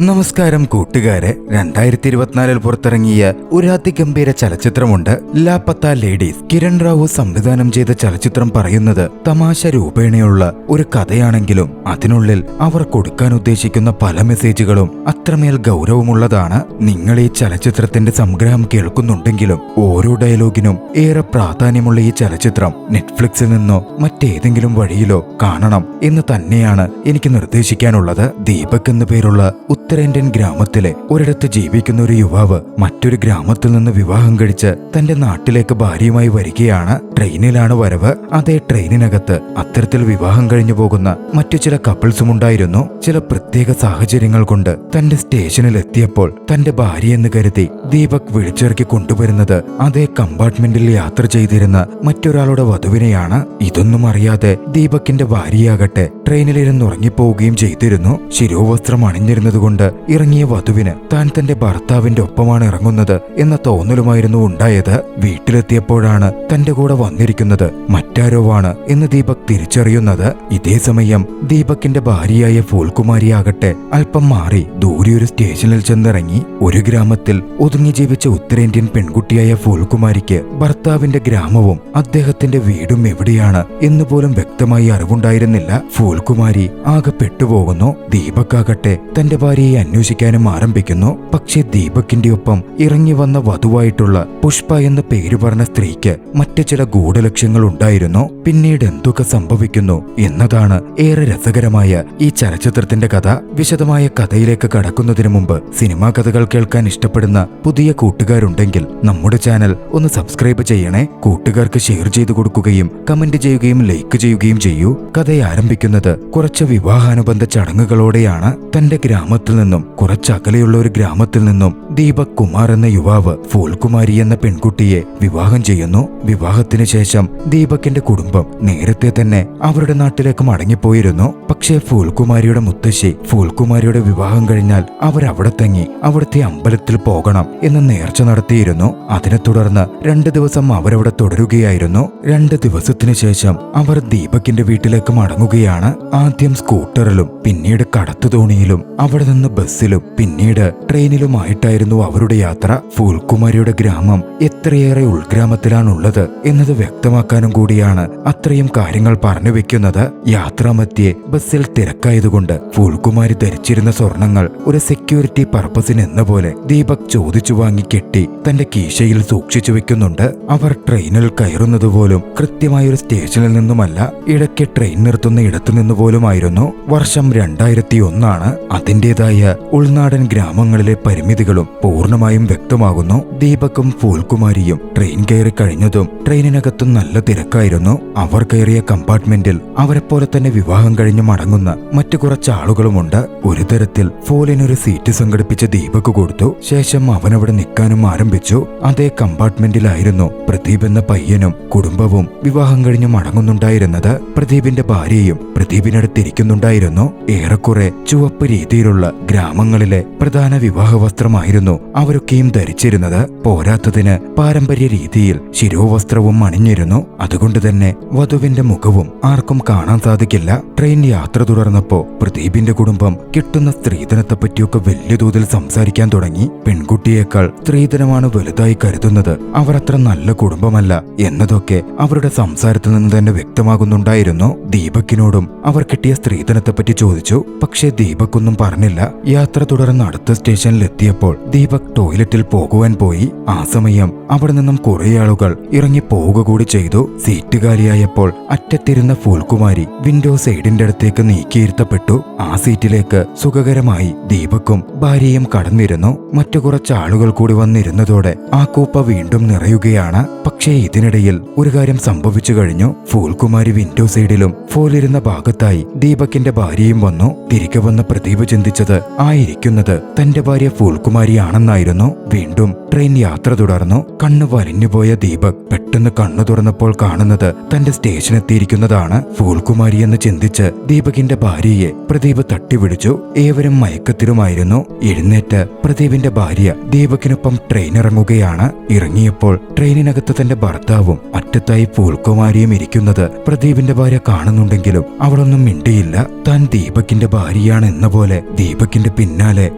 നമസ്കാരം കൂട്ടുകാരെ, 2024 പുറത്തിറങ്ങിയ ഒരു അതിഗംഭീര ചലച്ചിത്രമുണ്ട്, ലാ പത്ത ലേഡീസ്. കിരൺ റാവു സംവിധാനം ചെയ്ത ചലച്ചിത്രം പറയുന്നത് തമാശ രൂപേണയുള്ള ഒരു കഥയാണെങ്കിലും അതിനുള്ളിൽ അവർ കൊടുക്കാൻ ഉദ്ദേശിക്കുന്ന പല മെസ്സേജുകളും അത്രമേൽ ഗൗരവമുള്ളതാണ്. നിങ്ങൾ ഈ ചലച്ചിത്രത്തിന്റെ സംഗ്രഹം കേൾക്കുന്നുണ്ടെങ്കിലും ഓരോ ഡയലോഗിനും ഏറെ പ്രാധാന്യമുള്ള ഈ ചലച്ചിത്രം നെറ്റ്ഫ്ലിക്സിൽ നിന്നോ മറ്റേതെങ്കിലും വഴിയിലോ കാണണം എന്ന് തന്നെയാണ് എനിക്ക് നിർദ്ദേശിക്കാനുള്ളത്. ദീപക് എന്നു പേരുള്ള ഉത്തരേന്ത്യൻ ഗ്രാമത്തിലെ ഒരിടത്ത് ജീവിക്കുന്ന ഒരു യുവാവ് മറ്റൊരു ഗ്രാമത്തിൽ നിന്ന് വിവാഹം കഴിച്ച് തന്റെ നാട്ടിലേക്ക് ഭാര്യയുമായി വരികയാണ്. ട്രെയിനിലാണ് വരവ്. അതേ ട്രെയിനിനകത്ത് അത്തരത്തിൽ വിവാഹം കഴിഞ്ഞു പോകുന്ന മറ്റു ചില കപ്പിൾസും ഉണ്ടായിരുന്നു. ചില പ്രത്യേക സാഹചര്യങ്ങൾ കൊണ്ട് തന്റെ സ്റ്റേഷനിൽ എത്തിയപ്പോൾ തന്റെ ഭാര്യ എന്ന് കരുതി ദീപക് വിളിച്ചിറക്കി കൊണ്ടുവരുന്നത് അതേ കമ്പാർട്ട്മെന്റിൽ യാത്ര ചെയ്തിരുന്ന മറ്റൊരാളുടെ വധുവിനെയാണ്. ഇതൊന്നും അറിയാതെ ദീപകിന്റെ ഭാര്യയാകട്ടെ ട്രെയിനിലിരുന്ന് ഉറങ്ങിപ്പോവുകയും ചെയ്തിരുന്നു. ശിരോവസ്ത്രം അണിഞ്ഞിരുന്നതുകൊണ്ട് ഇറങ്ങിയ വധുവിന് താൻ തന്റെ ഭർത്താവിന്റെ ഒപ്പമാണ് ഇറങ്ങുന്നത് എന്ന തോന്നലുമായിരുന്നു ഉണ്ടായത്. വീട്ടിലെത്തിയപ്പോഴാണ് തന്റെ കൂടെ വന്നിരിക്കുന്നത് മറ്റാരോവാണ് എന്ന് ദീപക് തിരിച്ചറിയുന്നത്. ഇതേ സമയം ദീപകിന്റെ ഭാര്യയായ ഫൂൽകുമാരിയാകട്ടെ അല്പം മാറി ദൂരെയൊരു സ്റ്റേഷനിൽ ചെന്നിറങ്ങി. ഒരു ഗ്രാമത്തിൽ ഒതുങ്ങി ജീവിച്ച ഉത്തരേന്ത്യൻ പെൺകുട്ടിയായ ഫൂൽകുമാരിക്ക് ഭർത്താവിന്റെ ഗ്രാമവും അദ്ദേഹത്തിന്റെ വീടും എവിടെയാണ് എന്നുപോലും വ്യക്തമായി അറിവുണ്ടായിരുന്നില്ല. ഫൂൽകുമാരി ആകെ പെട്ടുപോകുന്നു. ദീപക് ആകട്ടെ തന്റെ ഭാര്യയെ അന്വേഷിക്കാനും ആരംഭിക്കുന്നു. പക്ഷെ ദീപകിന്റെ ഒപ്പം ഇറങ്ങി വന്ന വധുവായിട്ടുള്ള പുഷ്പ എന്ന പേര് പറഞ്ഞ സ്ത്രീക്ക് മറ്റു ചില ഗൂഢലക്ഷ്യങ്ങൾ ഉണ്ടായിരുന്നു. പിന്നീട് എന്തൊക്കെ സംഭവിക്കുന്നു എന്നതാണ് ഏറെ രസകരമായ ഈ ചലച്ചിത്രത്തിന്റെ കഥ. വിശദമായ കഥയിലേക്ക് കടക്കുന്നതിന് മുമ്പ് സിനിമാ കഥകൾ കേൾക്കാൻ ഇഷ്ടപ്പെടുന്ന പുതിയ കൂട്ടുകാരുണ്ടെങ്കിൽ നമ്മുടെ ചാനൽ ഒന്ന് സബ്സ്ക്രൈബ് ചെയ്യണേ. കൂട്ടുകാർക്ക് ഷെയർ ചെയ്തു കൊടുക്കുകയും കമന്റ് ചെയ്യുകയും ലൈക്ക് ചെയ്യുകയും ചെയ്യൂ. കഥ ആരംഭിക്കുന്നത് കുറച്ച് വിവാഹാനുബന്ധ ചടങ്ങുകളോടെയാണ്. തന്റെ ഗ്രാമത്തിൽ നിന്നും കുറച്ച് അകലെയുള്ള ഒരു ഗ്രാമത്തിൽ നിന്നും ദീപക് കുമാർ എന്ന യുവാവ് ഫൂൽകുമാരി എന്ന പെൺകുട്ടിയെ വിവാഹം ചെയ്യുന്നു. വിവാഹത്തിന് ശേഷം ദീപകിന്റെ കുടുംബം നേരത്തെ തന്നെ അവരുടെ നാട്ടിലേക്ക് മടങ്ങിപ്പോയിരുന്നു. പക്ഷേ ഫൂൽകുമാരിയുടെ മുത്തശ്ശി ഫൂൽകുമാരിയുടെ വിവാഹം കഴിഞ്ഞാൽ അവരവിടെ തങ്ങി അവിടുത്തെ അമ്പലത്തിൽ പോകണം എന്ന് നേർച്ച നടത്തിയിരുന്നു. അതിനെ തുടർന്ന് 2 ദിവസം അവരവിടെ തുടരുകയായിരുന്നു. 2 ദിവസത്തിന് ശേഷം അവർ ദീപകിന്റെ വീട്ടിലേക്ക് മടങ്ങുകയാണ്. ആദ്യം സ്കൂട്ടറിലും പിന്നീട് കടത്തുതോണിയിലും അവിടെ നിന്ന് ബസ്സിലും പിന്നീട് ട്രെയിനിലുമായിട്ടായിരുന്നു അവരുടെ യാത്ര. ഫൂൽകുമാരിയുടെ ഗ്രാമം എത്രയേറെ ഉൾഗ്രാമത്തിലാണുള്ളത് എന്നത് വ്യക്തമാക്കാനും കൂടിയാണ് അത്രയും കാര്യങ്ങൾ പറഞ്ഞു വെക്കുന്നത്. യാത്രാമധ്യേ ബസ്സിൽ തിരക്കായതുകൊണ്ട് ഫൂൽകുമാരി ധരിച്ചിരുന്ന സ്വർണങ്ങൾ ഒരു സെക്യൂരിറ്റി പർപ്പസിന് എന്ന പോലെ ദീപക് ചോദിച്ചു വാങ്ങി കെട്ടി തന്റെ കീശയിൽ സൂക്ഷിച്ചു വെക്കുന്നുണ്ട്. അവർ ട്രെയിനിൽ കയറുന്നത് പോലും കൃത്യമായൊരു സ്റ്റേഷനിൽ നിന്നുമല്ല, ഇടയ്ക്ക് ട്രെയിൻ നിർത്തുന്ന ഇടത്തു നിന്ന് പോലുമായിരുന്നു. വർഷം 2001 അതിൻ്റെതായ ഉൾനാടൻ ഗ്രാമങ്ങളിലെ പരിമിതികളും പൂർണ്ണമായും വ്യക്തമാകുന്നു. ദീപക്കും ഫൂൽകുമാരിയും ട്രെയിൻ കയറി കഴിഞ്ഞതും ട്രെയിനിനകത്തും നല്ല തിരക്കായിരുന്നു. അവർ കയറിയ കമ്പാർട്ട്മെന്റിൽ അവരെപ്പോലെ തന്നെ വിവാഹം കഴിഞ്ഞ് മടങ്ങുന്ന മറ്റു കുറച്ച് ആളുകളുമുണ്ട്. ഒരു തരത്തിൽ ഫോലിനൊരു സീറ്റ് സംഘടിപ്പിച്ച് ദീപക് കൊടുത്തു. ശേഷം അവനവിടെ നിൽക്കാനും ആരംഭിച്ചു. അതേ കമ്പാർട്ട്മെന്റിലായിരുന്നു പ്രദീപ് എന്ന പയ്യനും കുടുംബവും വിവാഹം കഴിഞ്ഞ് മടങ്ങുന്നുണ്ടായിരുന്നത്. പ്രദീപിന്റെ ഭാര്യയും പ്രദീപിനടുത്തിരിക്കുന്നുണ്ടായിരുന്നു. ഏറെക്കുറെ ചുവപ്പ് രീതിയിലുള്ള ഗ്രാമങ്ങളിലെ പ്രധാന വിവാഹ വസ്ത്രമായിരുന്നു അവരൊക്കെയും ധരിച്ചിരുന്നത്. പോരാത്തതിന് പാരമ്പര്യ രീതിയിൽ ശിരോവസ്ത്രവും അണിഞ്ഞിരുന്നു. അതുകൊണ്ട് തന്നെ വധുവിന്റെ മുഖവും ആർക്കും കാണാൻ സാധിക്കില്ല. ട്രെയിൻ യാത്ര തുടർന്നപ്പോ പ്രദീപിന്റെ കുടുംബം കിട്ടുന്ന സ്ത്രീധനത്തെ പറ്റിയൊക്കെ വലിയ തോതിൽ സംസാരിക്കാൻ തുടങ്ങി. പെൺകുട്ടിയേക്കാൾ സ്ത്രീധനമാണ് വലുതായി കരുതുന്നത്, അവർ അത്ര നല്ല കുടുംബമല്ല എന്നതൊക്കെ അവരുടെ സംസാരത്തിൽ നിന്ന് തന്നെ വ്യക്തമാകുന്നുണ്ടായിരുന്നു. ദീപക്കിനോടും അവർ കിട്ടിയ സ്ത്രീധനത്തെ പറ്റി ചോദിച്ചു. പക്ഷേ ദീപക് ഒന്നും പറഞ്ഞില്ല. യാത്ര തുടർന്ന് അടുത്ത സ്റ്റേഷനിൽ എത്തിയപ്പോൾ ദീപക് ടോയ്ലറ്റിൽ പോകുവാൻ പോയി. ആ സമയം അവിടെ നിന്നും കുറെ ആളുകൾ ഇറങ്ങി പോവുക കൂടി ചെയ്തു. സീറ്റ് കാലിയായപ്പോൾ അറ്റത്തിരുന്ന ഫൂൽകുമാരി വിൻഡോ സൈഡിന്റെ അടുത്തേക്ക് നീക്കിയിരുത്തപ്പെട്ടു. ആ സീറ്റിലേക്ക് സുഖകരമായി ദീപക്കും ഭാര്യയും കടന്നിരുന്നു. മറ്റു കുറച്ച് ആളുകൾ കൂടി വന്നിരുന്നതോടെ ആ കൂപ്പ വീണ്ടും നിറയുകയാണ്. പക്ഷേ ഇതിനിടയിൽ ഒരു കാര്യം സംഭവിച്ചു കഴിഞ്ഞു. ഫൂൽകുമാരി വിൻഡോ സൈഡിലും ഫോലിരുന്ന ഭാഗത്തായി ദീപകിന്റെ ഭാര്യയും വന്നു. തിരികെ വന്ന പ്രദീപ് ചിന്തിച്ചത് ആയിരിക്കുന്നത് തന്റെ ഭാര്യ ഫൂൽകുമാരിയാണെന്നായിരുന്നു. വീണ്ടും ട്രെയിൻ യാത്ര തുടർന്നു. കണ്ണ് വലിഞ്ഞുപോയ ദീപക് പെട്ടെന്ന് കണ്ണു തുറന്നപ്പോൾ കാണുന്നത് തന്റെ സ്റ്റേഷനെത്തിയിരിക്കുന്നതാണ്. ഫൂൽകുമാരി എന്ന് ചിന്തിച്ച് ദീപകിന്റെ ഭാര്യയെ പ്രദീപ് തട്ടിവിടിച്ചു. ഏവരും മയക്കത്തിലുമായിരുന്നു. എഴുന്നേറ്റ് പ്രദീപിന്റെ ഭാര്യ ദീപകിനൊപ്പം ട്രെയിൻ ഇറങ്ങുകയാണ്. ഇറങ്ങിയപ്പോൾ ട്രെയിനിനകത്ത് തന്റെ പ്രദീപിന്റെ ഭർത്താവും അറ്റത്തായി ഫൂൽകുമാരിയും ഇരിക്കുന്നത് പ്രദീപിന്റെ ഭാര്യ കാണുന്നുണ്ടെങ്കിലും അവളൊന്നും മിണ്ടിയില്ല. താൻ ദീപകിന്റെ ഭാര്യയാണ് എന്ന പോലെ ദീപകിന്റെ പിന്നാലെ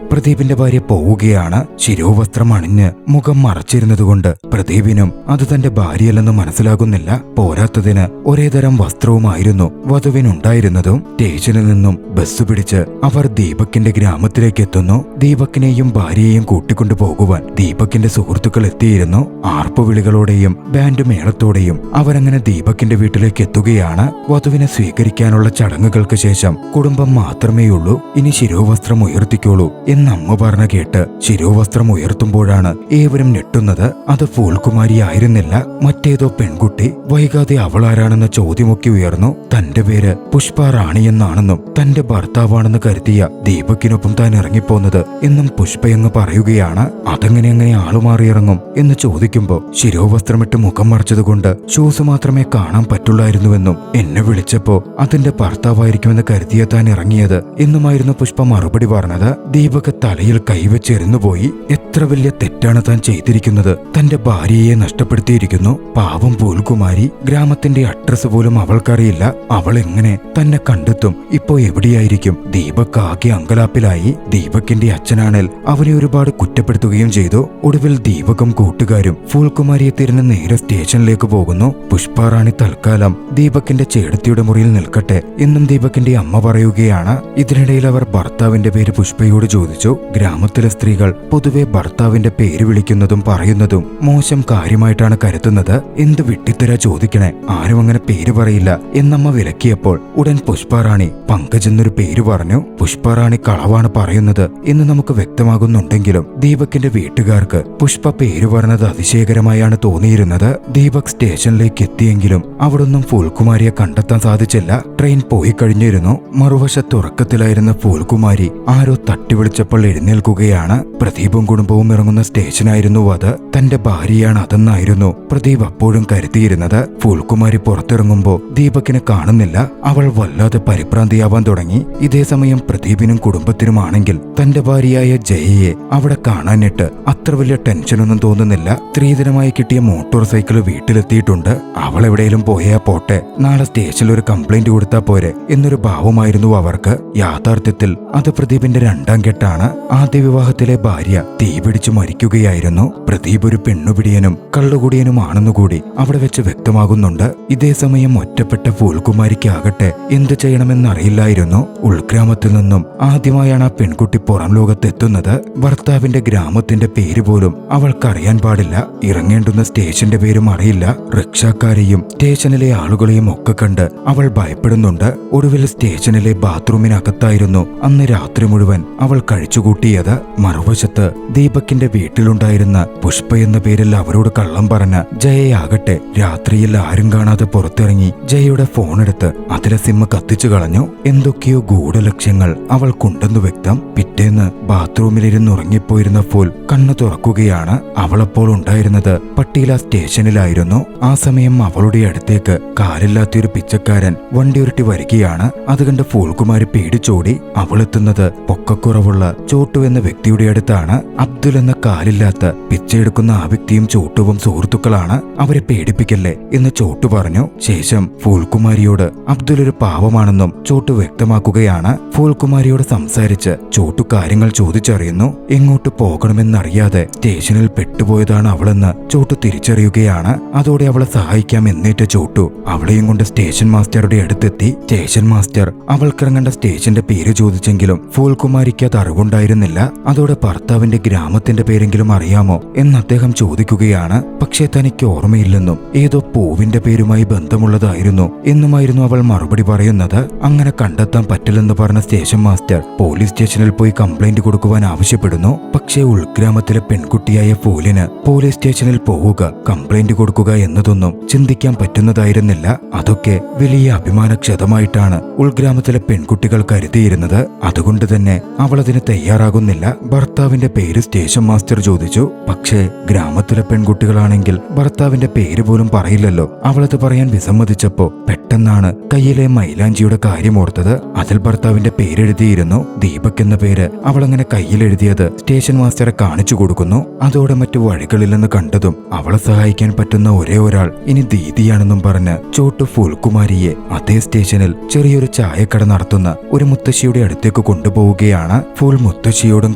പ്രദീപിന്റെ ഭാര്യ പോവുകയാണ്. ശിരോവസ്ത്രം അണിഞ്ഞ് മുഖം മറച്ചിരുന്നതുകൊണ്ട് പ്രദീപിനും അത് തന്റെ ഭാര്യയല്ലെന്ന് മനസ്സിലാകുന്നില്ല. പോരാത്തതിന് ഒരേതരം വസ്ത്രവുമായിരുന്നു വധുവിനുണ്ടായിരുന്നതും. സ്റ്റേഷനിൽ നിന്നും ബസ് പിടിച്ച് അവർ ദീപകിന്റെ ഗ്രാമത്തിലേക്ക് എത്തുന്നു. ദീപകിനെയും ഭാര്യയെയും കൂട്ടിക്കൊണ്ടു പോകുവാൻ ദീപകിന്റെ സുഹൃത്തുക്കൾ എത്തിയിരുന്നു. ആർപ്പുവിളികളോടെയും ബാൻഡ് മേളത്തോടെയും അവരങ്ങനെ ദീപകിന്റെ വീട്ടിലേക്ക് എത്തുകയാണ്. വധുവിനെ സ്വീകരിക്കാനുള്ള ചടങ്ങുകൾക്ക് ശേഷം കുടുംബം മാത്രമേയുള്ളൂ. ഇനി ശിരോവസ്ത്രം ഉയർത്തിക്കോളൂ എന്ന് അമ്മ പറഞ്ഞ കേട്ട് ശിരോവസ്ത്രം ഉയർത്തുമ്പോഴാണ് ഏവരും ഞെട്ടുന്നത്. അത് ഫൂൽകുമാരി ആയിരുന്നില്ല, മറ്റേതോ പെൺകുട്ടി. വൈകാതെ അവളാരാണെന്ന ചോദ്യമൊക്കെ ഉയർന്നു. തന്റെ പേര് പുഷ്പ റാണി എന്നാണെന്നും തന്റെ ഭർത്താവാണെന്ന് കരുതിയ ദീപകിനൊപ്പം താൻ ഇറങ്ങിപ്പോന്നത് എന്നും പുഷ്പയങ്ങ് പറയുകയാണ്. അതെങ്ങനെ ആളുമാറിയിറങ്ങും എന്ന് ചോദിക്കുമ്പോ ശിരോവസ്ത്രമിട്ട് മുഖം മറച്ചതുകൊണ്ട് ഷൂസ് മാത്രമേ കാണാൻ പറ്റുള്ളായിരുന്നുവെന്നും എന്നെ വിളിച്ചപ്പോ അതിന്റെ ഭർത്താവായിരിക്കുമെന്ന് കരുതിയ താൻ ഇറങ്ങിയത് എന്നുമായിരുന്നു പുഷ്പ മറുപടി പറഞ്ഞത്. ദീപക് തലയിൽ കൈവച്ചിരുന്നുപോയി. എത്ര വലിയ തെറ്റാണ് താൻ ചെയ്തിരിക്കുന്നത്. തന്റെ ഭാര്യയെ നഷ്ടപ്പെടുത്തിയിരിക്കുന്നു. പാവം ഫൂൽകുമാരി. ഗ്രാമത്തിന്റെ അഡ്രസ് പോലും അവൾക്കറിയില്ല. അവൾ എങ്ങനെ തന്നെ കണ്ടെത്തും? ഇപ്പോ എവിടെയായിരിക്കും? ദീപക് ആകെ അങ്കലാപ്പിലായി. ദീപകിന്റെ അച്ഛനാണേൽ അവനെ ഒരുപാട് കുറ്റപ്പെടുത്തുകയും ചെയ്തു. ഒടുവിൽ ദീപകും കൂട്ടുകാരും ഫൂൽകുമാരിയെ തിരിഞ്ഞ് നേരെ സ്റ്റേഷനിലേക്ക് പോകുന്നു. പുഷ്പാറാണി തൽക്കാലം ദീപകിന്റെ ചേടത്തിയുടെ മുറിയിൽ നിൽക്കട്ടെ എന്നും ദീപകിന്റെ അമ്മ പറയുകയാണ്. ഇതിനിടയിൽ അവർ ഭർത്താവിന്റെ പേര് പുഷ്പയോട് ചോദിച്ചു. ഗ്രാമത്തിലെ സ്ത്രീകൾ പൊതുവെ ഭർത്താവിന്റെ പേര് വിളിക്കുന്നതും പറയുന്നതും മോശം കാര്യമായിട്ടാണ് കരുതുന്നത്. എന്ത് വിട്ടിത്തരാ ചോദിക്കണേ, ആരും അങ്ങനെ പേര് പറയില്ല എന്നമ്മ വിലക്കിയപ്പോൾ ഉടൻ പുഷ്പാറാണി പങ്കജ് എന്നൊരു പേര് പറഞ്ഞു. പുഷ്പാറാണി കളവാണ് പറയുന്നത് എന്ന് നമുക്ക് വ്യക്തമാകുന്നുണ്ടെങ്കിലും ദീപകിന്റെ വീട്ടുകാർക്ക് പുഷ്പ പേര് പറഞ്ഞത് അതിശയകരമായാണ് തോന്നിയിരുന്നത്. ദീപക് സ്റ്റേഷനിലേക്ക് എത്തിയെങ്കിലും അവിടൊന്നും ഫൂൽകുമാരിയെ കണ്ടെത്താൻ സാധിച്ചില്ല. ട്രെയിൻ പോയി കഴിഞ്ഞിരുന്നു. മറുവശത്ത് ഉറക്കത്തിലായിരുന്ന ഫൂൽകുമാരി ആരോ തട്ടിവിളിച്ചപ്പോൾ എഴുന്നേൽക്കുകയാണ്. പ്രദീപും കുടുംബവും ഇറങ്ങുന്ന സ്റ്റേഷനായിരുന്നു അത്. തന്റെ ഭാര്യയാണ് അതെന്നായിരുന്നു പ്രദീപ് അപ്പോഴും കരുതിയിരുന്നത്. ഫൂൽകുമാരി പുറത്തിറങ്ങുമ്പോ ദീപകിനെ കാണുന്നില്ല. അവൾ വല്ലാതെ പരിഭ്രാന്തിയാവാൻ തുടങ്ങി. ഇതേസമയം പ്രദീപിനും കുടുംബത്തിനുമാണെങ്കിൽ തന്റെ ഭാര്യയായ ജയയെ അവിടെ കാണാനിട്ട് അത്ര വലിയ ടെൻഷനൊന്നും തോന്നുന്നില്ല. സ്ത്രീധനമായി കിട്ടിയ മോട്ടോർ സൈക്കിൾ വീട്ടിലെത്തിയിട്ടുണ്ട്. അവൾ എവിടെയെങ്കിലും പോയാ പോട്ടെ, നാളെ സ്റ്റേഷനിൽ ഒരു കംപ്ലൈന്റ് കൊടുത്താ പോരെ എന്നൊരു ഭാവമായിരുന്നു അവർക്ക്. യാഥാർത്ഥ്യത്തിൽ അത് പ്രദീപിന്റെ രണ്ടാം കെട്ടാണ്. ആദ്യ വിവാഹത്തിലെ ഭാര്യ തീപിടിച്ചു മരിക്കുകയായിരുന്നു. പ്രദീപ് ഒരു പെണ്ണുപിടിയനും കള്ളുകുടിയനുമാണെന്നുകൂടി അവിടെ വെച്ച് വ്യക്തമാകുന്നുണ്ട്. ഇതേസമയം ഒറ്റപ്പെട്ട ഫൂൽകുമാരിക്കാകട്ടെ എന്തു ചെയ്യണമെന്നറിയില്ലായിരുന്നു. ഉൾഗ്രാമത്തിൽ നിന്നും ആദ്യമായാണ് ആ പെൺകുട്ടി പുറം ലോകത്തെത്തുന്നത്. ഭർത്താവിന്റെ ഗ്രാമത്തിന്റെ പേര് പോലും അവൾക്കറിയാൻ പാടില്ല. ഇറങ്ങേണ്ടുന്ന സ്റ്റേഷന്റെ പേരും അറിയില്ല. റിക്ഷക്കാരെയും സ്റ്റേഷനിലെ ആളുകളെയും ഒക്കെ കണ്ട് അവൾ ഭയപ്പെടുന്നുണ്ട്. ഒടുവിൽ സ്റ്റേഷനിലെ ബാത്റൂമിനകത്തായിരുന്നു അന്ന് രാത്രി മുഴുവൻ അവൾ കഴിച്ചുകൂട്ടിയത്. മറുവശത്ത് ദീപകിന്റെ വീട്ടിലുണ്ടായിരുന്ന പുഷ്പ എന്ന പേരിൽ അവരോട് കള്ളം പറഞ്ഞ ജയയാകട്ടെ രാത്രിയിൽ ആരും കാണാതെ പുറത്തിറങ്ങി ജയയുടെ ഫോണെടുത്ത് അതിലെ സിമ്മ് കത്തിച്ചു കളഞ്ഞു. എന്തൊക്കെയോ ഗൂഢലക്ഷ്യങ്ങൾ അവൾക്കുണ്ടെന്നു വ്യക്തം. പിറ്റേന്ന് ബാത്റൂമിലിരുന്ന് ഉറങ്ങിപ്പോയിരുന്ന ഫൂൽ കണ്ണു തുറക്കുകയാണ്. അവളപ്പോൾ ഉണ്ടായിരുന്നത് പട്ടീല സ്റ്റേഷനിലായിരുന്നു. ആ സമയം അവളുടെ അടുത്തേക്ക് കാലില്ലാത്തൊരു പിച്ചക്കാരൻ വണ്ടിയുരുട്ടി വരികയാണ്. അത് കണ്ട് ഫൂൽകുമാരി പേടിച്ചോടി. അവളെത്തുന്നത് പൊക്കക്കുറവുള്ള ചോട്ടു എന്ന വ്യക്തിയുടെ അടുത്താണ്. അബ്ദുൽ എന്ന കാലില്ലാത്ത പിച്ചയെടുക്കുന്ന ആ വ്യക്തിയും ചോട്ടുവും സുഹൃത്തുക്കളാണ്. അവരെ പേടിപ്പിക്കല്ലേ എന്ന് ചോട്ടു പറഞ്ഞു. ശേഷം ഫൂൽകുമാരിയോട് അബ്ദുൽ ഒരു പാവമാണെന്നും ചോട്ടു വ്യക്തമാക്കുകയാണ്. ഫൂൽകുമാരിയോട് സംസാരിച്ച് ചോട്ടു കാര്യങ്ങൾ ചോദിച്ചറിയുന്നു. എങ്ങോട്ട് പോകണമെന്നറിയാതെ സ്റ്റേഷനിൽ പെട്ടുപോയതാണ് അവളെന്ന് ചോട്ടു തിരിച്ചറിയുകയാണ്. അതോടെ അവളെ സഹായിക്കാം എന്നേറ്റ ചോട്ടു അവളെയും കൊണ്ട് സ്റ്റേഷൻ മാസ്റ്ററുടെ അടുത്തെത്തി. സ്റ്റേഷൻ മാസ്റ്റർ അവൾക്കിറങ്ങേണ്ട സ്റ്റേഷന്റെ പേര് ചോദിച്ചെങ്കിലും ഫൂൽകുമാരിക്ക് അത് അറിവുണ്ടായിരുന്നില്ല. അതോടെ ഭർത്താവിന്റെ ഗ്രാമത്തിന്റെ പേരെങ്കിലും അറിയാമോ എന്ന് അദ്ദേഹം ചോദിക്കുകയാണ്. പക്ഷേ തനിക്ക് ഓർമ്മയില്ലെന്നും ഏതോ പൂവിന്റെ പേരുമായി ബന്ധമുള്ളതായിരുന്നു എന്നുമായിരുന്നു അവൾ മറുപടി പറയുന്നത്. അങ്ങനെ കണ്ടെത്താൻ പറ്റില്ലെന്ന് പറഞ്ഞ സ്റ്റേഷൻ മാസ്റ്റർ പോലീസ് സ്റ്റേഷനിൽ പോയി കംപ്ലൈന്റ് കൊടുക്കുവാൻ ആവശ്യപ്പെടുന്നു. പക്ഷേ ഉൾഗ്രാമത്തിലെ പെൺകുട്ടിയായ ഫൂലിന് പോലീസ് സ്റ്റേഷനിൽ പോവുക, കംപ്ലൈന്റ് കൊടുക്കുക എന്നതൊന്നും ചിന്തിക്കാൻ പറ്റുന്നതായിരുന്നില്ല. അതൊക്കെ വലിയ അഭിമാനക്ഷതമായിട്ടാണ് ഉൾഗ്രാമത്തിലെ പെൺകുട്ടികൾ കരുതിയിരുന്നത്. അതുകൊണ്ട് തന്നെ അവൾ അതിന് തയ്യാറാകുന്നില്ല. ഭർത്താവിന്റെ പേര് സ്റ്റേഷൻ മാസ്റ്റർ ചോദിച്ചു. പക്ഷേ ഗ്രാമത്തിലെ പെൺകുട്ടികളാണെങ്കിൽ ഭർത്താവിന്റെ പേര് പോലും പറയില്ലല്ലോ. അവളത് പറയാൻ വിസമ്മതിച്ചപ്പോ പെട്ടെന്നാണ് കയ്യിലെ മൈലാഞ്ചിയുടെ കാര്യം ഓർത്തത്. അതിൽ ഭർത്താവിന്റെ പേരെഴുതിയിരുന്നു. ദീപക് എന്ന പേര് അവളങ്ങനെ കയ്യിലെഴുതിയത് സ്റ്റേഷൻ മാസ്റ്ററെ കാണിച്ചു കൊടുക്കുന്നു. അതോടെ മറ്റു വഴികളില്ലെന്ന് കണ്ടതും അവളെ സഹായിക്കാൻ പറ്റുന്ന ഒരേ ഒരാൾ ഇനി ദീദിയാണെന്നും പറഞ്ഞ് ചോട്ടു ഫൂൽകുമാരിയെ അതേ സ്റ്റേഷനിൽ ചെറിയൊരു ചായക്കട നടത്തുന്ന ഒരു മുത്തശ്ശിയുടെ അടുത്തേക്ക് കൊണ്ടുപോവുകയാണ്. ഫൂൽ മുത്തശ്ശിയോടും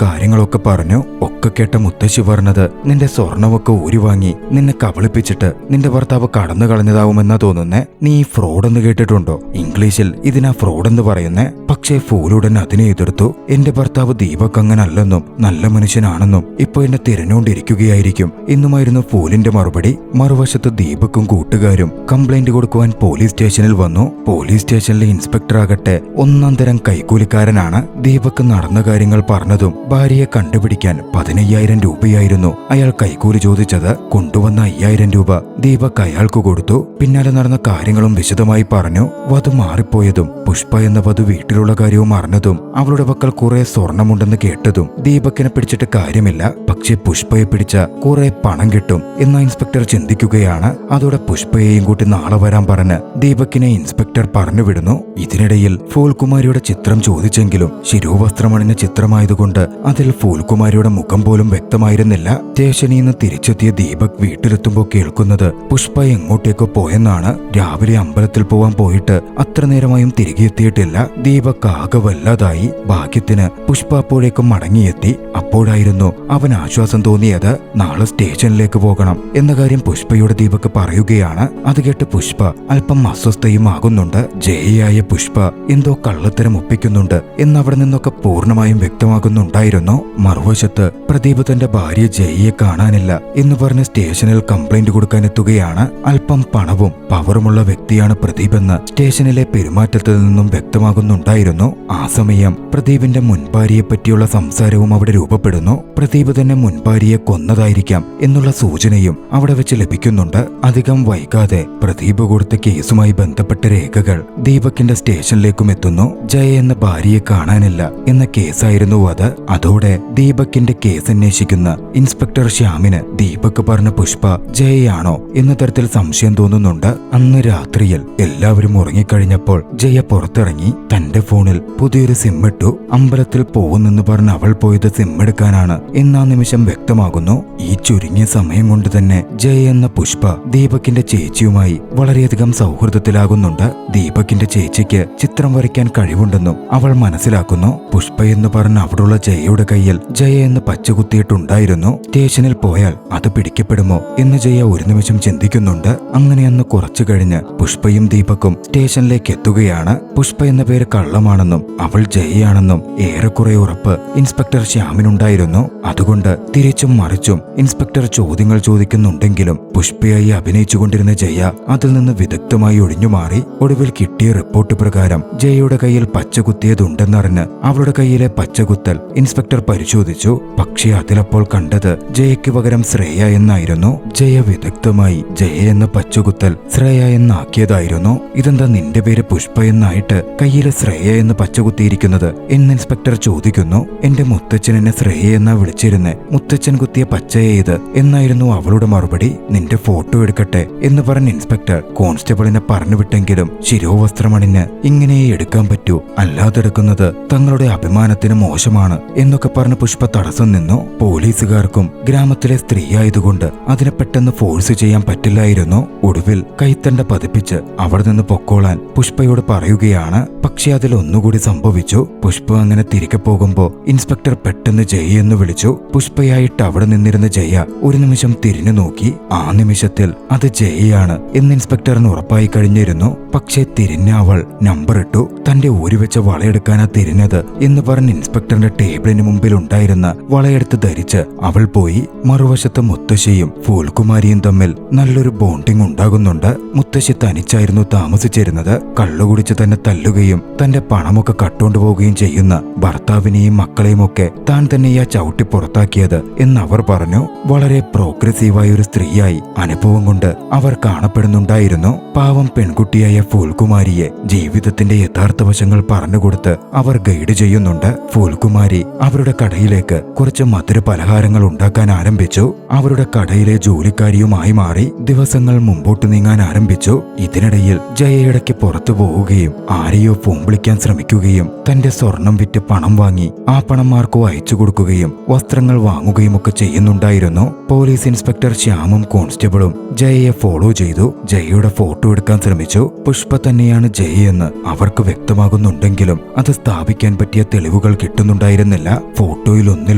കാര്യങ്ങളൊക്കെ പറഞ്ഞു. ഒക്കെ കേട്ട മുത്തശ്ശി പറഞ്ഞത്, നിന്റെ സ്വർണമൊക്കെ ഊരി വാങ്ങി നിന്നെ കബളിപ്പിച്ചിട്ട് നിന്റെ ഭർത്താവ് കടന്നു കളഞ്ഞതാവുമെന്നാ തോന്നുന്നേ. നീ ഈ ഫ്രോഡെന്ന് കേട്ടിട്ടുണ്ടോ? ഇംഗ്ലീഷിൽ ഇതിനാ ഫ്രോഡെന്ന് പറയുന്നേ. പക്ഷേ ഫൂലുടൻ അതിനെ എതിർത്തു. എന്റെ ഭർത്താവ് ദീപക് അങ്ങനല്ലെന്നും നല്ല മനുഷ്യനാണെന്നും ഇപ്പൊ എന്നെ തിരഞ്ഞുകൊണ്ടിരിക്കുകയായിരിക്കും എന്നുമായിരുന്നു ഫൂലിന്റെ മറുപടി. മറുവശത്ത് ദീപക്കും കൂട്ടുകാരും കംപ്ലൈന്റ് കൊടുക്കുവാൻ പോലീസ് സ്റ്റേഷനിൽ വന്നു. പോലീസ് സ്റ്റേഷനിലെ ഇൻസ്പെക്ടർ ആകട്ടെ ഒന്നാം തരം കൈക്കൂലിക്കാരനാണ്. ദീപക് നടന്ന കാര്യങ്ങൾ പറഞ്ഞതും ഭാര്യയെ കണ്ടുപിടിക്കാൻ 15,000 രൂപയായിരുന്നു അയാൾ കൈക്കൂലി ചോദിച്ചത്. കൊണ്ടുവന്ന 5,000 രൂപ ദീപക് അയാൾക്ക് കൊടുത്തു. പിന്നാലെ നടന്ന കാര്യങ്ങളും വിശദമായി പറഞ്ഞു. വധു മാറിപ്പോയതും പുഷ്പ എന്ന വധു വീട്ടിലുള്ള കാര്യവും അറിഞ്ഞതും അവളുടെ പക്കൽ കുറെ സ്വർണമുണ്ടെന്ന് കേട്ടതും ദീപക്കിനെ പിടിച്ചിട്ട് കാര്യമില്ല, പക്ഷെ പുഷ്പയെ പിടിച്ച കുറെ പണം കിട്ടും എന്ന ഇൻസ്പെക്ടർ ചിന്തിക്കുകയാണ്. അതോടെ പുഷ്പയെയും കൂട്ടി നാളെ വരാൻ പറഞ്ഞ് ദീപക്കിനെ ഇൻസ്പെക്ടർ പറഞ്ഞുവിടുന്നു. ഇതിനിടയിൽ ഫൂൽകുമാരിയുടെ ചിത്രം ചോദിച്ചെങ്കിലും ശിരോവസ്ത്രമണിഞ്ഞ ചിത്രമായതുകൊണ്ട് അതിൽ ഫൂൽകുമാരിയുടെ മുഖം പോലും വ്യക്തമായിരുന്നില്ല. സ്റ്റേഷനിൽ നിന്ന് തിരിച്ചെത്തിയ ദീപക് വീട്ടിലെത്തുമ്പോൾ കേൾക്കുന്നത് പുഷ്പ എങ്ങോട്ടേക്കോ പോയെന്നാണ്. രാവിലെ അമ്പലത്തിൽ പോവാൻ പോയിട്ട് അത്ര നേരമായും തിരികെ എത്തിയിട്ടില്ല. ദീപക് ആകെ വല്ലാതായി. ഭാഗ്യത്തിന് പുഷ്പ അപ്പോഴേക്കും മടങ്ങിയെത്തി. അപ്പോഴായിരുന്നു അവൻ ആശ്വാസം തോന്നിയത്. നാളെ സ്റ്റേഷനിലേക്ക് പോകണം എന്ന കാര്യം പുഷ്പയോട് ദീപക് പറയുകയാണ്. അത് കേട്ട് പുഷ്പ അല്പം അസ്വസ്ഥയും ആകുന്നുണ്ട്. ജയയായ പുഷ്പ എന്തോ കള്ളത്തരം ഒപ്പിക്കുന്നുണ്ട് എന്നവിടെ നിന്നൊക്കെ പൂർണ്ണമായും വ്യക്തമാകുന്നുണ്ടായിരുന്നു. മറുവശത്ത് പ്രദീപ് തന്റെ ഭാര്യ ജയയെ കാണാനില്ല എന്ന് പറഞ്ഞ് സ്റ്റേഷനിൽ കംപ്ലൈന്റ് കൊടുക്കാനെത്തുകയാണ്. അല്പം പണവും പവറുമുള്ള വ്യക്തിയാണ് പ്രദീപ് എന്ന് സ്റ്റേഷനിലെ പെരുമാറ്റത്തിൽ നിന്നും വ്യക്തമാകുന്നുണ്ടായിരുന്നു. ആ സമയം പ്രദീപിന്റെ മുൻഭാര്യയെ പറ്റിയുള്ള സംസാരവും അവിടെ രൂപപ്പെടുന്നു. പ്രദീപ് തന്നെ മുൻഭാര്യയെ കൊന്നതായിരിക്കാം എന്നുള്ള സൂചനയും അവിടെ വെച്ച് ലഭിക്കുന്നുണ്ട്. അധികം വൈകാതെ പ്രദീപ് കൊടുത്ത കേസുമായി ബന്ധപ്പെട്ട രേഖകൾ ദീപകിന്റെ സ്റ്റേഷനിലേക്കും എത്തുന്നു. ജയ എന്ന ഭാര്യയെ കാണാനില്ല എന്ന കേസായിരുന്നു അത്. അതോടെ ദീപകിന്റെ കേസ് അന്വേഷിക്കുന്ന ഇൻസ്പെക്ടർ ശ്യാമിന് ദീപക് പറഞ്ഞ പുഷ്പ ജയയാണോ എന്ന തരത്തിൽ സംശയം തോന്നുന്നുണ്ട്. അന്ന് രാത്രിയിൽ എല്ലാവരും ഉറങ്ങിക്കഴിഞ്ഞപ്പോൾ ജയ പുറത്തിറങ്ങി തന്റെ ഫോണിൽ പുതിയൊരു സിം ഇട്ടു. അമ്പലത്തിൽ പോകുന്നെന്ന് പറഞ്ഞ് അവൾ പോയത് സിം എടുക്കാനാണ് എന്നാ നിമിഷം വ്യക്തമാകുന്നു. ഈ ചുരുങ്ങിയ സമയം കൊണ്ട് തന്നെ ജയ എന്ന പുഷ്പ ദീപകിന്റെ ചേച്ചിയുമായി വളരെയധികം സൗഹൃദത്തിലാകുന്നുണ്ട്. ദീപകിന്റെ ചേച്ചിക്ക് ചിത്രം വരയ്ക്കാൻ കഴിവുണ്ടെന്നും അവൾ മനസ്സിലാക്കുന്നു. പുഷ്പ എന്ന് പറഞ്ഞ അവിടുള്ള ജയയുടെ കയ്യിൽ ജയ എന്ന് പച്ചകുത്തിയിട്ടുണ്ടായിരുന്നു. സ്റ്റേഷനിൽ പോയാൽ അത് പിടിക്കപ്പെടുമോ എന്ന് ജയ ഒരു നിമിഷം ചിന്തിക്കുന്നുണ്ട്. അങ്ങനെ അന്ന് കുറച്ചു കഴിഞ്ഞ് പുഷ്പയും ദീപക്കും സ്റ്റേഷനിലേക്ക് എത്തുകയാണ്. പുഷ്പ എന്ന പേര് കള്ളമാണെന്നും അവൾ ജയയാണെന്നും ഏറെക്കുറെ ഉറപ്പ് ഇൻസ്പെക്ടർ ശ്യാമിനുണ്ടായിരുന്നു. അതുകൊണ്ട് തിരിച്ചും മറിച്ചും ഇൻസ്പെക്ടർ ചോദ്യങ്ങൾ ചോദിക്കുന്നുണ്ടെങ്കിലും പുഷ്പയായി അഭിനയിച്ചുകൊണ്ടിരുന്ന ജയ അതിൽ നിന്ന് വിദഗ്ധമായി ഒഴിഞ്ഞുമാറി. ഒടുവിൽ കിട്ടിയ റിപ്പോർട്ട് പ്രകാരം ജയയുടെ കയ്യിൽ പച്ചകുത്തിയതുണ്ടെന്നറിഞ്ഞ് അവളുടെ കയ്യിലെ പച്ചകുത്തൽ ഇൻസ്പെക്ടർ പരിശോധിച്ചു. പക്ഷേ അതിലപ്പോൾ കണ്ടത് ജയയ്ക്ക് പകരം ശ്രേയ എന്നായിരുന്നു. ജയ വിദഗ്ധമായി ജയ എന്ന പച്ചകുത്തൽ ശ്രേയ എന്നാക്കിയതായിരുന്നു. ഇതെന്താ നിന്റെ പേര് പുഷ്പ എന്നായിട്ട് കയ്യിലെ ശ്രേയ എന്ന് പച്ചകുത്തിയിരിക്കുന്നത് എന്ന് ഇൻസ്പെക്ടർ ചോദിക്കുന്നു. എന്റെ മുത്തച്ഛൻ എന്നെ ശ്രേയ എന്നാ വിളിച്ചിരുന്നേ, മുത്തച്ഛൻ കുത്തിയ പച്ചയെ ഇത് എന്നായിരുന്നു അവളുടെ മറുപടി. നിന്റെ ഫോട്ടോ എടുക്കട്ടെ എന്ന് പറഞ്ഞ ഇൻസ്പെക്ടർ കോൺസ്റ്റബിളിനെ പറഞ്ഞുവിട്ടെങ്കിലും ശിരോവസ്ത്രമണിഞ്ഞ് ഇങ്ങനെ എടുക്കാൻ പറ്റൂ, അല്ലാതെടുക്കുന്നത് തങ്ങളുടെ അഭിമാനത്തിന് മോശമാണ് എന്നൊക്കെ പറഞ്ഞ് പുഷ്പ തടസ്സം നിന്നു. പോലീസുകാർക്കും ഗ്രാമത്തിലെ സ്ത്രീയായതുകൊണ്ട് അതിനെ പെട്ടെന്ന് ഫോഴ്സ് ചെയ്യാൻ പറ്റില്ലായിരുന്നു. ഒടുവിൽ കൈത്തണ്ട പതിപ്പിച്ച് അവിടെ നിന്ന് പൊക്കോളാൻ പുഷ്പയോട് പറയുകയാണ്. പക്ഷെ അതിൽ ഒന്നുകൂടി സംഭവിച്ചു. പുഷ്പ അങ്ങനെ തിരികെ പോകുമ്പോ ഇൻസ്പെക്ടർ പെട്ടെന്ന് ജയ എന്ന് വിളിച്ചു. പുഷ്പയായിട്ട് അവിടെ നിന്നിരുന്ന ജയ ഒരു നിമിഷം തിരിഞ്ഞു നോക്കി. ആ നിമിഷത്തിൽ അത് ജയയാണ് എന്ന് ഇൻസ്പെക്ടറിന് ഉറപ്പായി കഴിഞ്ഞിരുന്നു. പക്ഷേ തിരിഞ്ഞ അവൾ നമ്പർ ഇട്ടു. തന്റെ ഊരിവെച്ച വളയെടുക്കാനാ തിരിഞ്ഞത് എന്ന് പറഞ്ഞ് ഇൻസ്പെക്ടറിന്റെ ടേബിളിന് മുമ്പിൽ ഉണ്ടായിരുന്ന വളയെടുത്ത് ധരിച്ച് അവൾ പോയി. മറുവശത്ത് മുത്തശ്ശിയും ഫൂൽകുമാരിയും തമ്മിൽ നല്ലൊരു ബോണ്ടിങ് ഉണ്ടാകുന്നുണ്ട്. മുത്തശ്ശി തനിച്ചായിരുന്നു താമസിച്ചിരുന്നത്. കള്ളുകുടിച്ച് തന്നെ തല്ലുകയും തന്റെ പണമൊക്കെ കട്ടുകൊണ്ടുപോവുകയും ചെയ്യുന്ന ഭർത്താവിനെയും മക്കളെയും ഒക്കെ താൻ തന്നെയാ ചവിട്ടി പുറത്താക്കിയത് എന്നവർ പറഞ്ഞു. വളരെ പ്രോഗ്രസീവായ ഒരു സ്ത്രീയായി അനുഭവം കൊണ്ട് അവർ കാണപ്പെടുന്നുണ്ടായിരുന്നു. പാവം പെൺകുട്ടിയായ ഫൂൽകുമാരിയെ ജീവിതത്തിന്റെ യഥാർത്ഥ വശങ്ങൾ പറഞ്ഞുകൊടുത്ത് അവർ ഗൈഡ് ചെയ്യുന്നുണ്ട്. ഫൂൽകുമാരി അവരുടെ കടയിലേക്ക് കുറച്ച് മധുര പലഹാരങ്ങൾ ഉണ്ടാക്കാൻ ആരംഭിച്ചു. അവരുടെ കടയിലെ ജോലിക്കാരിയുമായി മാറി. ദിവസങ്ങൾ മുമ്പോട്ട് നീങ്ങാൻ ആരംഭിച്ചു. ഇതിനിടയിൽ ജയയിടയ്ക്ക് പുറത്തു പോവുകയും ആരെയോ ഫോൺ വിളിക്കാൻ ശ്രമിക്കുകയും തന്റെ സ്വർണം വിറ്റ് പണം വാങ്ങി ആ പണം ആർക്കോ അയച്ചു കൊടുക്കുകയും വസ്ത്രങ്ങൾ വാങ്ങുകയും ഒക്കെ ചെയ്യുന്നുണ്ടായിരുന്നു. പോലീസ് ഇൻസ്പെക്ടർ ശ്യാമും കോൺസ്റ്റബിളും ജയയെ ഫോളോ ചെയ്തു. ജയയുടെ ഫോട്ടോ എടുക്കാൻ ശ്രമിച്ചു. പുഷ്പ തന്നെയാണ് ജയയെന്ന് അവർക്ക് വ്യക്തമാകുന്നുണ്ടെങ്കിലും അത് സ്ഥാപിക്കാൻ പറ്റിയ തെളിവുകൾ കിട്ടുന്നുണ്ടായിരുന്നില്ല. ഫോട്ടോയിൽ ഒന്നിൽ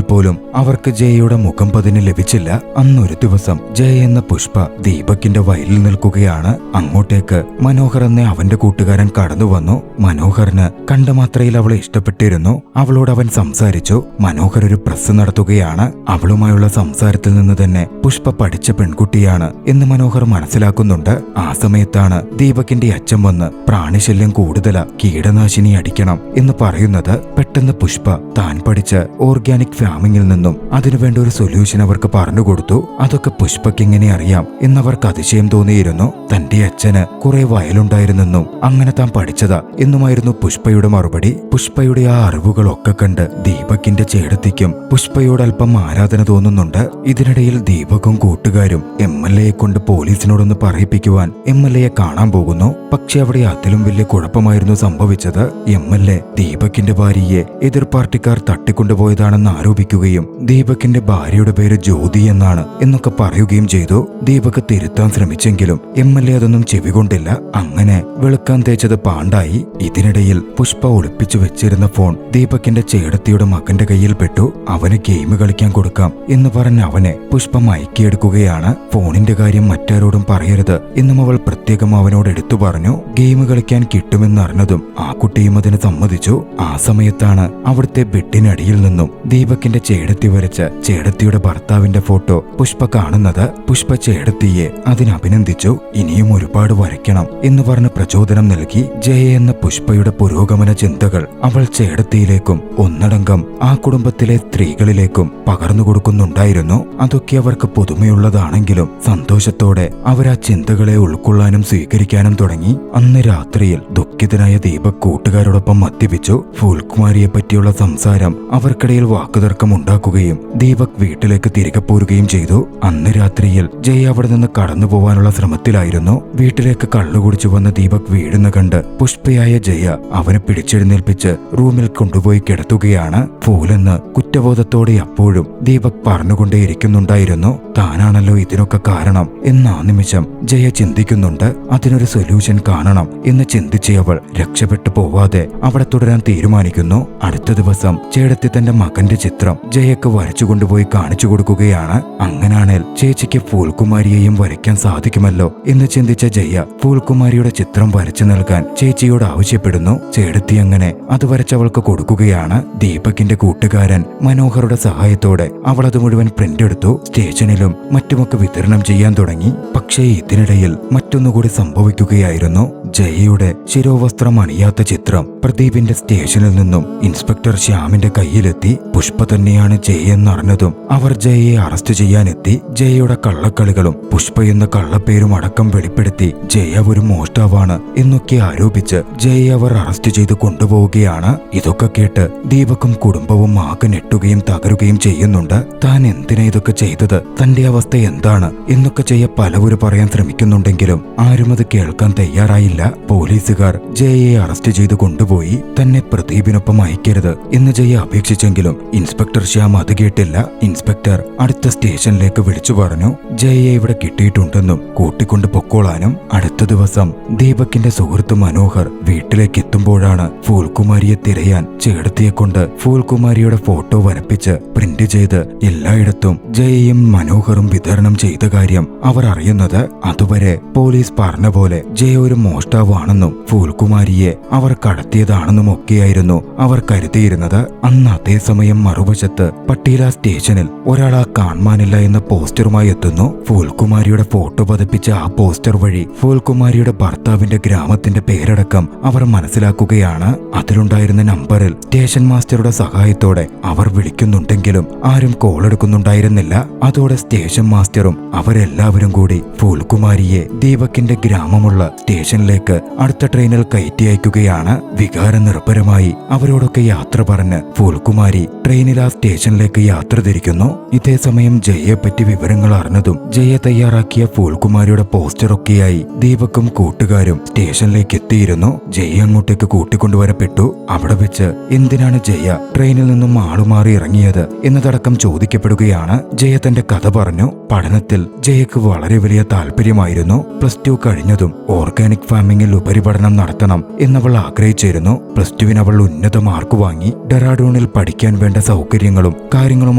പോലും അവർക്ക് ജയയുടെ മുഖം പതിന് ലഭിച്ചില്ല. അന്നൊരു ദിവസം ജയ എന്ന പുഷ്പ ദീപകിന്റെ വയലിൽ നിൽക്കുകയാണ്. അങ്ങോട്ടേക്ക് മനോഹർ എന്ന അവന്റെ കൂട്ടുകാരൻ കടന്നു വന്നു. മനോഹറിന് കണ്ട മാത്രയിൽ അവളെ ഇഷ്ടപ്പെട്ടിരുന്നു. അവളോട് അവൻ സംസാരിച്ചു. മനോഹർ ഒരു പ്രസ് നടത്തുകയാണ്. അവളുമായുള്ള സംസാരത്തിൽ നിന്ന് തന്നെ പുഷ്പ പഠിച്ച പെൺകുട്ടിയാണ് എന്ന് മനോഹർ മനസ്സിലാക്കുന്നുണ്ട്. ആ സമയത്താണ് ദീപകിന്റെ അച്ഛൻ വന്ന് പ്രാണിശല്യം കൂടുതലാ, കീടനാശിനി അടിക്കണം എന്ന് പറയുന്നത്. പെട്ടെന്ന് പുഷ്പ താൻ പഠിച്ച ഓർഗാനിക് ഫാമിംഗിൽ നിന്നും അതിനുവേണ്ട ഒരു സൊല്യൂഷൻ അവർക്ക് പറഞ്ഞുകൊടുത്തു. അതൊക്കെ പുഷ്പയ്ക്ക് എങ്ങനെ അറിയാം എന്നവർക്ക് അതിശയം തോന്നിയിരുന്നു. തന്റെ അച്ഛന് കുറെ വയലുണ്ടായിരുന്നെന്നും അങ്ങനെ താൻ പഠിച്ചതാ എന്നുമായിരുന്നു പുഷ്പയുടെ മറുപടി. പുഷ്പയുടെ ആ അറിവുകളൊക്കെ കണ്ട് ദീപകിന്റെ ചേടത്തിക്കും പുഷ്പയോട് അല്പം ആരാധന തോന്നുന്നുണ്ട്. ഇതിനിടയിൽ ദീപകും കൂട്ടുകാരും MLA കൊണ്ട് പോലീസിനോടൊന്ന് പറയിപ്പിക്കുവാൻ MLA കാണാൻ പോകുന്നു. പക്ഷെ അവിടെ അതിലും വലിയ കുഴപ്പമായിരുന്നു സംഭവിച്ചത്. MLA ദീപകിന്റെ ഭാര്യയെ എതിർ പാർട്ടിക്കാർ തട്ടിക്കൊണ്ടുപോയതാണെന്ന് ആരോപിക്കുകയും ദീപകിന്റെ ഭാര്യയുടെ പേര് ജ്യോതി എന്നാണ് എന്നൊക്കെ പറയുകയും ചെയ്തു. ദീപക് തിരുത്താൻ ശ്രമിച്ചെങ്കിലും MLA അതൊന്നും ചെവികൊണ്ടില്ല. അങ്ങനെ വെളുക്കാൻ തേച്ചത് പാണ്ടായി. ഇതിനിടയിൽ പുഷ്പ ഒളിപ്പിച്ചു വെച്ചിരുന്ന ഫോൺ ദീപകിന്റെ ചേടത്തിയുടെ മകന്റെ കയ്യിൽ പെട്ടു. അവന് ഗെയിം കളിക്കാൻ കൊടുക്കാം എന്ന് പറഞ്ഞ് അവനെ പുഷ്പ മയക്കിയെടുക്കുകയാണ്. ഫോണിന്റെ കാര്യം മറ്റാരോടും പറയരുത് എന്നും അവൾ പ്രത്യേകം അവനോട് എടുത്തു പറഞ്ഞു. ഗെയിം കളിക്കാൻ കിട്ടുമെന്നറിഞ്ഞതും ആ കുട്ടിയും അതിന് സമ്മതിച്ചു. ആ സമയത്താണ് അവിടുത്തെ ബെഡിനടിയിൽ നിന്നും ദീപകിന്റെ ചേടത്തി വരച്ച ചേടത്തിയുടെ ഭർത്താവിന്റെ ഫോട്ടോ പുഷ്പ കാണുന്നത്. പുഷ്പ ചേടത്തിയെ അതിനഭിനന്ദിച്ചു. ഇനിയും ഒരുപാട് വരയ്ക്കണം എന്ന് പറഞ്ഞ് പ്രചോദനം നൽകി. ജയ എന്ന പുഷ്പയുടെ പുരോഗമന ചിന്തകൾ അവൾ ചേടത്തിയിലേക്കും ഒന്നടങ്കം ആ കുടുംബത്തിലെ സ്ത്രീകളിലേക്കും പകർന്നു കൊടുക്കുന്നുണ്ടായിരുന്നു. അതൊക്കെ അവർക്ക് പുതുമയുള്ളതാണെങ്കിലും സന്തോഷത്തോടെ അവർ ആ ചിന്തകളെ ഉൾക്കൊള്ളാനും സ്വീകരിക്കാനും തുടങ്ങി. അന്ന് രാത്രിയിൽ ദുഃഖിതനായ ദീപക് കൂട്ടുകാരോടൊപ്പം മദ്യപിച്ചു. ഫൂൽകുമാരിയെ പറ്റിയുള്ള സംസാരം അവർക്കിടയിൽ വാക്കുതർക്കം ഉണ്ടാക്കുകയും ദീപക് വീട്ടിലേക്ക് തിരികെ പോരുകയും ചെയ്തു. അന്ന് രാത്രിയിൽ ജയ അവിടെ നിന്ന് കടന്നു പോവാനുള്ള ശ്രമത്തിലായിരുന്നു. വീട്ടിലേക്ക് കള്ളുകുടിച്ചു വന്ന ദീപക് വീഴുന്ന കണ്ട് പുഷ്പയായ ജയ അവനെ പിടിച്ചെഴുന്നേൽപ്പിച്ച് റൂമിൽ കൊണ്ടുപോയി കിടത്തുകയാണ്. ഫൂലെന്ന് കുറ്റബോധത്തോടെ അപ്പോഴും ദീപക് പറഞ്ഞുകൊണ്ടേയിരിക്കുന്നുണ്ടായിരുന്നു. താനാണല്ലോ ഇതിനൊക്കെ കാരണം എന്ന് ആ നിമിഷം ജയ ചിന്തിക്കുന്നുണ്ട്. അതിനൊരു സൊല്യൂഷൻ കാണണം എന്ന് ചിന്തിച്ച് അവൾ രക്ഷപ്പെട്ടു പോവാതെ അവിടെ തുടരാൻ തീരുമാനിക്കുന്നു. അടുത്ത ദിവസം ചേടത്തി തന്റെ മകന്റെ ചിത്രം ജയക്ക് വരച്ചു കൊണ്ടുപോയി കാണിച്ചു കൊടുക്കുകയാണ്. അങ്ങനാണേൽ ചേച്ചിക്ക് ഫൂൽകുമാരിയെയും വരയ്ക്കാൻ സാധിക്കുമല്ലോ എന്ന് ചിന്തിച്ച ജയ ഫൂൽകുമാരിയുടെ ചിത്രം വരച്ചു നൽകാൻ ചേച്ചിയോട് ആവശ്യപ്പെടുന്നു. ചേടത്തി അങ്ങനെ അത് വരച്ചവൾക്ക് കൊടുക്കുകയാണ്. ദീപകിന്റെ കൂട്ടുകാരൻ മനോഹറുടെ സഹായത്തോടെ അവൾ അത് മുഴുവൻ പ്രിന്റ് എടുത്തു. സ്റ്റേഷനിലും മറ്റുമൊക്കെ വിതരണം ചെയ്യാൻ തുടങ്ങി. പക്ഷേ ഇതിനിടയിൽ മറ്റൊന്നുകൂടി സംഭവിക്കുകയായിരുന്നു. ജയയുടെ ശിരോവസ്ത്രം അണിയാത്ത ചിത്രം പ്രദീപിന്റെ സ്റ്റേഷനിൽ നിന്നും ഇൻസ്പെക്ടർ ശ്യാമിന്റെ കയ്യിലെത്തി. പുഷ്പ തന്നെയാണ് ജയെന്നറിഞ്ഞതും അവർ ജയയെ അറസ്റ്റ് ചെയ്യാനെത്തി. ജയയുടെ കള്ളക്കളികളും പുഷ്പ എന്ന കള്ളപ്പേരും അടക്കം വെളിപ്പെടുത്തി ജയ ഒരു മോഷ്ടാവാണ് എന്നൊക്കെ ആരോപിച്ച് ജയയെ അവർ അറസ്റ്റ് ചെയ്ത് കൊണ്ടുപോവുകയാണ്. ഇതൊക്കെ കേട്ട് ദീപക്കും കുടുംബവും ആകെ ഞെട്ടുകയും തകരുകയും ചെയ്യുന്നുണ്ട്. താൻ എന്തിനാ ഇതൊക്കെ ചെയ്തത്, തന്റെ അവസ്ഥ എന്താണ് എന്നൊക്കെ ജയ പലവരും പറയാൻ ശ്രമിക്കുന്നുണ്ടെങ്കിലും ആരും അത് കേൾക്കാൻ തയ്യാറായില്ല. പോലീസുകാർ ജയയെ അറസ്റ്റ് ചെയ്ത് കൊണ്ടുപോയി. തന്നെ പ്രദീപിനൊപ്പം അയക്കരുത് എന്ന് ജയ അപേക്ഷിച്ചെങ്കിലും ഇൻസ്പെക്ടർ ശ്യാം അത് കേട്ടില്ല. ഇൻസ്പെക്ടർ അടുത്ത സ്റ്റേഷനിലേക്ക് വിളിച്ചു പറഞ്ഞു ജയയെ ഇവിടെ കിട്ടിയിട്ടുണ്ടെന്നും കൂട്ടിക്കൊണ്ട് പൊക്കോളാനും. അടുത്ത ദിവസം ദീപകിന്റെ സുഹൃത്ത് മനോഹർ വീട്ടിലേക്ക് എത്തുമ്പോഴാണ് ഫൂൽകുമാരിയെ തിരയാൻ ചേടത്തിയെ കൊണ്ട് ഫൂൽകുമാരിയുടെ ഫോട്ടോ വരപ്പിച്ച് പ്രിന്റ് ചെയ്ത് എല്ലായിടത്തും ജയയും മനോഹറും വിതരണം ചെയ്ത കാര്യം അവർ അറിയുന്നത്. അതുവരെ പോലീസ് പറഞ്ഞ പോലെ ജയ ഒരു മോഷ്ടാവാണെന്നും ഫൂൽകുമാരിയെ അവർ കടത്തിയതാണെന്നും ഒക്കെയായിരുന്നു അവർ കരുതിയിരുന്നത്. അന്ന് അതേസമയം മറുവശത്ത് പട്ടീല സ്റ്റേഷനിൽ ഒരാൾ ആ കാണാനില്ല എന്ന പോസ്റ്ററുമായി എത്തുന്നു. ഫൂൽകുമാരിയുടെ ഫോട്ടോ പതിപ്പിച്ച ആ പോസ്റ്റർ വഴി ഫൂൽകുമാരിയുടെ ഭർത്താവിന്റെ ഗ്രാമത്തിന്റെ പേരടക്കം അവർ മനസ്സിലാക്കുകയാണ്. അതിലുണ്ടായിരുന്ന നമ്പറിൽ സ്റ്റേഷൻ മാസ്റ്ററുടെ സഹായത്തോടെ അവർ വിളിക്കുന്നുണ്ടെങ്കിലും ആരും കോൾ എടുക്കുന്നുണ്ടായിരുന്നില്ല. അതോടെ സ്റ്റേഷൻ മാസ്റ്ററും അവരെല്ലാവരും കൂടി ഫൂൽകുമാരിയെ ദീപകിന്റെ ഗ്രാമമുള്ള സ്റ്റേഷനിലേക്ക് അടുത്ത ട്രെയിനിൽ കയറ്റി അയക്കുകയാണ്. വികാര നിർഭരമായി അവരോടൊക്കെ യാത്ര പറഞ്ഞ് ഫൂൽകുമാരി ട്രെയിനിൽ ആ സ്റ്റേഷനിലേക്ക് യാത്ര തിരിക്കുന്നു. ഇതേ സമയം ജയയെ പറ്റി വിവരങ്ങൾ അറിഞ്ഞതും ജയ തയ്യാറാക്കിയ ഫൂൽകുമാരിയുടെ പോസ്റ്ററൊക്കെയായി ദീപക്കും കൂട്ടുകാരും സ്റ്റേഷനിലേക്ക് എത്തിയിരുന്നു. ജയ അങ്ങോട്ടേക്ക് കൂട്ടിക്കൊണ്ടുവരപ്പെട്ടു. അവിടെ വെച്ച് എന്തിനാണ് ജയ ട്രെയിനിൽ നിന്നും ആളുമാറി ഇറങ്ങിയത് എന്നതടക്കം ചോദിക്കപ്പെടുകയാണ്. ജയ തന്റെ കഥ പറഞ്ഞു. പഠനത്തിൽ ജയക്ക് വളരെ വലിയ താല്പര്യമായിരുന്നു. +2 കഴിഞ്ഞതും ഓർഗാനിക് ഫാമിംഗിൽ ഉപരിപഠനം നടത്തണം എന്നവൾ ആഗ്രഹിച്ചിരുന്നു. +2 അവൾ ഉന്നത മാർക്ക് വാങ്ങി. ഡെറാഡൂണിൽ പഠിക്കാൻ വേണ്ട സൗകര്യങ്ങളും കാര്യങ്ങളും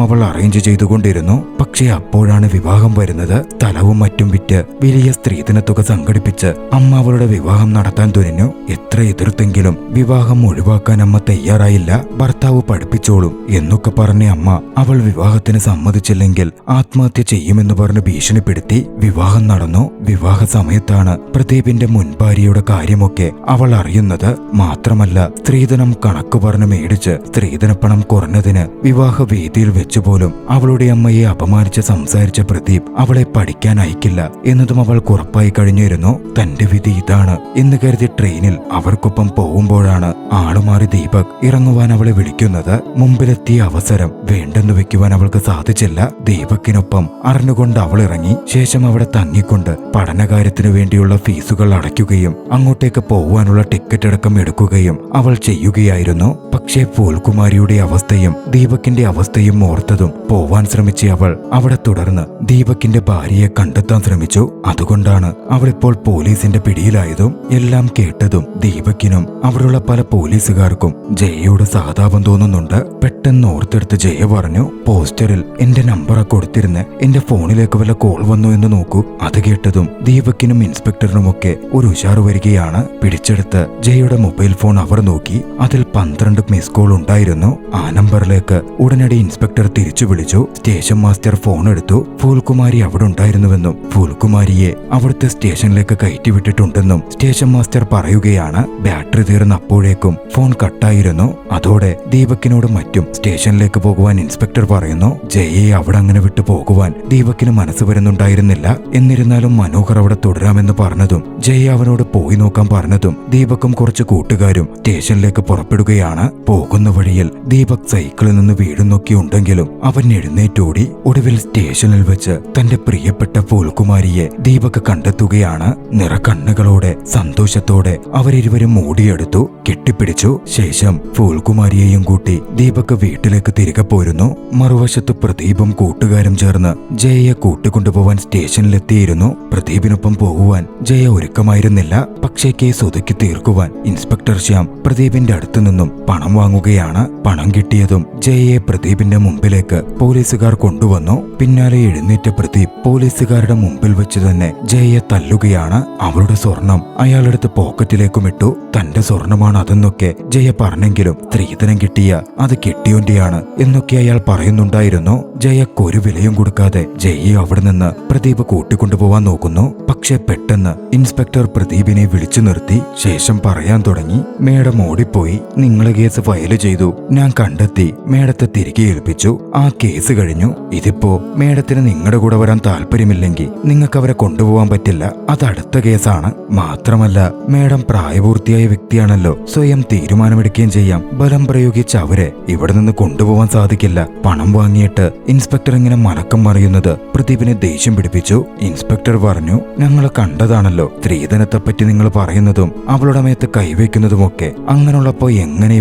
അവൾ അറേഞ്ച് ചെയ്തുകൊണ്ടിരുന്നു. പക്ഷേ അപ്പോഴാണ് വിവാഹം വരുന്നത്. സ്ഥലവും മറ്റും വിറ്റ് വലിയ സ്ത്രീധന തുക സംഘടിപ്പിച്ച് അമ്മ അവളുടെ വിവാഹം നടത്താൻ തുനിഞ്ഞു. എത്ര എതിർത്തെങ്കിലും വിവാഹം ഒഴിവാക്കാൻ അമ്മ തയ്യാറായില്ല. ഭർത്താവ് പഠിപ്പിച്ചോളും എന്നൊക്കെ പറഞ്ഞ അമ്മ അവൾ വിവാഹത്തിന് സമ്മതിച്ചില്ലെങ്കിൽ ആത്മഹത്യ ചെയ്യുമെന്ന് പറഞ്ഞ് ഭീഷണിപ്പെടുത്തി. വിവാഹം നടന്നു. വിവാഹ സമയത്താണ് പ്രദീപിന്റെ മുൻ ഭാര്യയുടെ കാര്യമൊക്കെ അവൾ അറിയുന്നത്. മാത്രമല്ല സ്ത്രീധനം കണക്ക് പറഞ്ഞ് മേടിച്ച് സ്ത്രീധനപ്പണം കുറഞ്ഞതിന് വിവാഹ വേദിയിൽ വെച്ചുപോലും അവളുടെ അമ്മയെ അപമാനിച്ച് സംസാരിച്ച പ്രദീപ് അവളെ പഠിക്കാൻ അയക്കില്ല എന്നതും അവൾക്ക് ഉറപ്പായി കഴിഞ്ഞിരുന്നു. തന്റെ വിധി ഇതാണ് എന്ന് കരുതി ട്രെയിനിൽ അവർക്കൊപ്പം പോകുമ്പോഴാണ് ആളുമാറി ദീപക് ഇറങ്ങുവാൻ അവളെ വിളിക്കുന്നത്. മുമ്പിലെത്തിയ അവസരം വേണ്ടെന്ന് വെക്കുവാൻ അവൾക്ക് സാധിച്ചില്ല. ദീപക്കിനൊപ്പം അറിഞ്ഞുകൊണ്ട് അവൾ ഇറങ്ങി. ശേഷം അവിടെ തങ്ങിക്കൊണ്ട് പഠനകാര്യത്തിനു വേണ്ടിയുള്ള ഫീസുകൾ അടയ്ക്കുകയും അങ്ങോട്ടേക്ക് പോവാനുള്ള ടിക്കറ്റ് അടക്കം എടുക്കുകയും അവൾ ചെയ്യുകയായിരുന്നു. പക്ഷേ ഫൂൽകുമാരിയുടെ അവസ്ഥയും ദീപകിന്റെ അവസ്ഥയും ഓർത്തതും പോവാൻ ശ്രമിച്ച അവൾ അവിടെ തുടർന്ന് ദീപകിന്റെ ഭാര്യയെ കണ്ടെത്താൻ ശ്രമിച്ചു. അതുകൊണ്ടാണ് അവളിപ്പോൾ പോലീസിന്റെ പിടിയിലായതും. എല്ലാം കേട്ടതും ദീപകിനും അവിടെയുള്ള പല പോലീസുകാർക്കും ജയയോട് സഹതാപം തോന്നുന്നുണ്ട്. പെട്ടെന്ന് ഓർത്തെടുത്ത് ജയ പറഞ്ഞു, പോസ്റ്ററിൽ എന്റെ നമ്പറൊക്കെ കൊടുത്തിരുന്ന് എന്റെ ഫോണിലേക്ക് വല്ല കോൾ വന്നു എന്ന് നോക്കൂ. അത് കേട്ടതും ദീപകിനും ഇൻസ്പെക്ടറിനുമൊക്കെ ഒരു ഉഷാറ് വരികയാണ്. പിടിച്ചെടുത്ത് ജയയുടെ മൊബൈൽ ഫോൺ അവർ നോക്കി. അതിൽ 12 മിസ് കോൾ ഉണ്ടായിരുന്നു. ആ നമ്പറിലേക്ക് ഉടനടി ഇൻസ്പെക്ടർ തിരിച്ചു വിളിച്ചു. സ്റ്റേഷൻ മാസ്റ്റർ ഫോൺ എടുത്തു. ഫൂൽകുമാരി അവിടെ ഉണ്ടായിരുന്നുവെന്നും ഫൂൽകുമാരിയെ അവിടുത്തെ സ്റ്റേഷനിലേക്ക് കയറ്റിവിട്ടിട്ടുണ്ടെന്നും സ്റ്റേഷൻ മാസ്റ്റർ പറയുകയാണ്. ബാറ്ററി തീർന്ന അപ്പോഴേക്കും ഫോൺ കട്ടായിരുന്നു. അതോടെ ദീപകിനോട് മറ്റും സ്റ്റേഷനിലേക്ക് പോകുവാൻ ഇൻസ്പെക്ടർ പറയുന്നു. ജയയെ അവിടെ അങ്ങനെ വിട്ടു പോകുവാൻ ദീപകിന് മനസ്സ് വരുന്നുണ്ടായിരുന്നില്ല. എന്നിരുന്നാലും മനോഹർ അവിടെ തുടരാമെന്ന് പറഞ്ഞതും ജയ അവനോട് പോയി നോക്കാൻ പറഞ്ഞതും ദീപക്കും കുറച്ച് കൂട്ടുകാരും സ്റ്റേഷനിലേക്ക് പുറപ്പെടുകയാണ്. പോകുന്ന വഴിയിൽ ദീപക് സൈക്കിളിൽ നിന്ന് വീഴുന്നൊക്കെ ഉണ്ടെങ്കിലും അവൻ എഴുന്നേറ്റോടി. ഒടുവിൽ സ്റ്റേഷനിൽ വെച്ച് തന്റെ പ്രിയപ്പെട്ട ഫൂൽകുമാരിയെ ദീപക് കണ്ടെത്തുകയാണ്. നിറക്കണ്ണുകളോടെ സന്തോഷത്തോടെ അവരിരുവരും ഓടിയെടുത്തു, കെട്ടിപ്പിടിച്ചു. ശേഷം ഫൂൽകുമാരിയെയും കൂട്ടി ദീപക് വീട്ടിലേക്ക് തിരികെ പോരുന്നു. മറുവശത്ത് പ്രദീപും കൂട്ടുകാരും ചേർന്ന് ജയയെ കൂട്ടിക്കൊണ്ടുപോവാൻ സ്റ്റേഷനിലെത്തിയിരുന്നു. പ്രദീപിനൊപ്പം പോകുവാൻ ജയ ഒരുക്കമായിരുന്നില്ല. പക്ഷേ കേസ് ഒതുക്കി തീർക്കുവാൻ ഇൻസ്പെക്ടർ ശ്യാം പ്രദീപിന്റെ അടുത്തു നിന്നും പണം വാങ്ങുകയാണ്. പണം കിട്ടിയതും ജയയെ പ്രദീപിന്റെ മുമ്പിലേക്ക് പോലീസുകാർ കൊണ്ടുവന്നു. പിന്നാലെ എഴുന്നേറ്റ പ്രദീപ് പോലീസുകാരുടെ മുമ്പിൽ വെച്ച് തന്നെ ജയയെ തല്ലുകയാണ്. അവളുടെ സ്വർണം അയാളെടുത്ത് പോക്കറ്റിലേക്കുമിട്ടു. തന്റെ സ്വർണമാണ് അതെന്നൊക്കെ ജയ പറഞ്ഞെങ്കിലും സ്ത്രീധനം കിട്ടിയ അത് കെട്ടിയോന്റെയാണ് എന്നൊക്കെ അയാൾ പറയുന്നുണ്ടായിരുന്നു. ജയക്കൊരു വിലയും കൊടുക്കാതെ ജയയെ അവിടെ നിന്ന് പ്രദീപ് കൂട്ടിക്കൊണ്ടുപോവാൻ നോക്കുന്നു. പക്ഷെ പെട്ടെന്ന് ഇൻസ്പെക്ടർ പ്രദീപിനെ വിളിച്ചു നിർത്തി. ശേഷം പറയാൻ തുടങ്ങി, മേഡം ഓടിപ്പോയി. നിങ്ങൾ കേസ് ഫയൽ ചെയ്തു, ഞാൻ കണ്ടെത്തി, മേഡത്തെ തിരികെ ഏൽപ്പിച്ചു. ആ കേസ് കഴിഞ്ഞു. ഇതിപ്പോ മേഡത്തിന് നിങ്ങളുടെ കൂടെ വരാൻ താല്പര്യമില്ലെങ്കിൽ നിങ്ങൾക്ക് അവരെ കൊണ്ടുപോകാൻ പറ്റില്ല. അത് അടുത്ത കേസാണ്. മാത്രമല്ല മേഡം പ്രായപൂർത്തിയായ വ്യക്തിയാണല്ലോ, സ്വയം തീരുമാനമെടുക്കുകയും ചെയ്യാം. ബലം പ്രയോഗിച്ച് അവരെ ഇവിടെ നിന്ന് കൊണ്ടുപോകാൻ സാധിക്കില്ല. പണം വാങ്ങിയിട്ട് ഇൻസ്പെക്ടർ ഇങ്ങനെ മലക്കം മറിയുന്നത് പ്രദീപിനെ ദേഷ്യം പിടിപ്പിച്ചു. ഇൻസ്പെക്ടർ പറഞ്ഞു, ഞങ്ങൾ കണ്ടതാണല്ലോ സ്ത്രീധനത്തെപ്പറ്റി നിങ്ങൾ പറയുന്നതും അവളുടെ മേത്ത് കൈവയ്ക്കുന്നതുമൊക്കെ. അങ്ങനെയുള്ളപ്പോ എങ്ങനെ